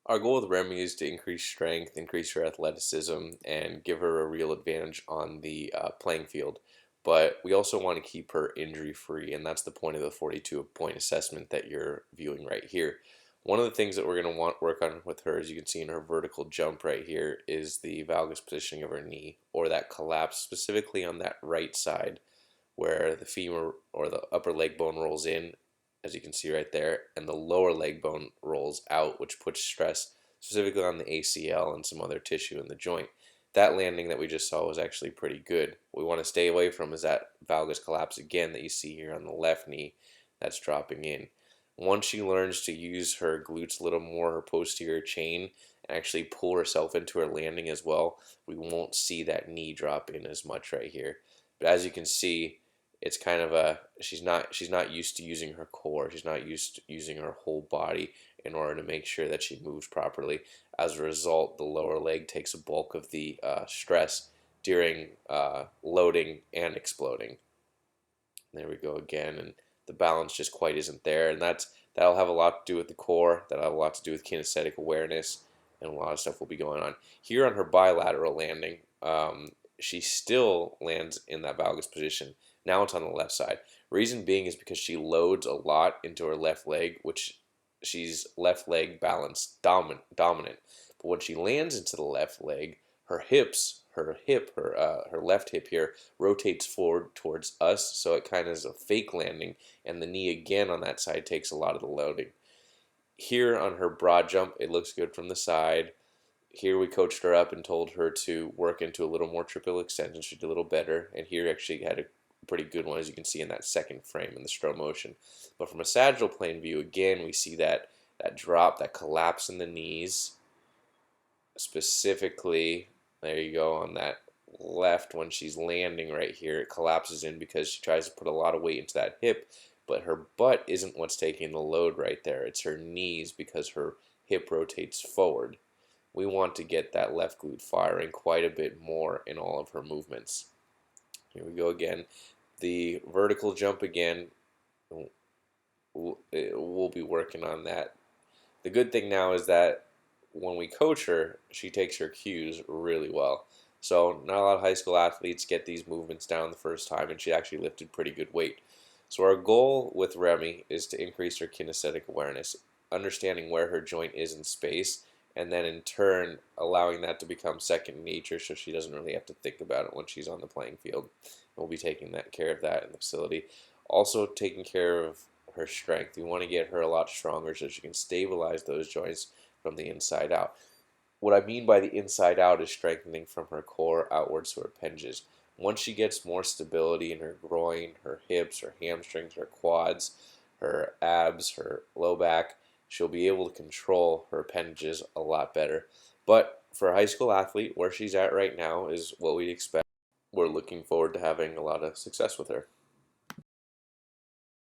Our goal with Remi is to increase strength, increase her athleticism, and give her a real advantage on the playing field. But we also want to keep her injury free, and that's the point of the 42-point assessment that you're viewing right here. One of the things that we're going to want work on with her, as you can see in her vertical jump right here, is the valgus positioning of her knee, or that collapse, specifically on that right side where the femur or the upper leg bone rolls in, as you can see right there, and the lower leg bone rolls out, which puts stress specifically on the ACL and some other tissue in the joint. That landing that we just saw was actually pretty good. What we want to stay away from is that valgus collapse again that you see here on the left knee that's dropping in. Once she learns to use her glutes a little more, her posterior chain, and actually pull herself into her landing as well, we won't see that knee drop in as much right here. But as you can see, it's kind of a she's not used to using her core. She's not used to using her whole body in order to make sure that she moves properly. As a result, the lower leg takes a bulk of the stress during loading and exploding. There we go again, and the balance just quite isn't there, and that'll have a lot to do with the core. That'll have a lot to do with kinesthetic awareness, and a lot of stuff will be going on here on her bilateral landing. She still lands in that valgus position. Now it's on the left side. Reason being is because she loads a lot into her left leg, which she's left leg balance dominant. But when she lands into the left leg, her left hip here rotates forward towards us, so it kind of is a fake landing, and the knee again on that side takes a lot of the loading. Here on her broad jump, it looks good from the side. Here we coached her up and told her to work into a little more triple extension. She did a little better, and here actually had a pretty good one, as you can see in that second frame in the slow motion. But from a sagittal plane view, again, we see that drop, that collapse in the knees, specifically, there you go, on that left when she's landing right here. It collapses in because she tries to put a lot of weight into that hip, but her butt isn't what's taking the load right there. It's her knees because her hip rotates forward. We want to get that left glute firing quite a bit more in all of her movements. Here we go again. The vertical jump again, we'll be working on that. The good thing now is that when we coach her, she takes her cues really well. So not a lot of high school athletes get these movements down the first time, and she actually lifted pretty good weight. So our goal with Remi is to increase her kinesthetic awareness, understanding where her joint is in space, and then in turn allowing that to become second nature so she doesn't really have to think about it when she's on the playing field. We'll be taking care of that in the facility. Also taking care of her strength. We want to get her a lot stronger so she can stabilize those joints from the inside out. What I mean by the inside out is strengthening from her core outwards to her hinges. Once she gets more stability in her groin, her hips, her hamstrings, her quads, her abs, her low back, she'll be able to control her appendages a lot better. But for a high school athlete, where she's at right now is what we'd expect. We're looking forward to having a lot of success with her.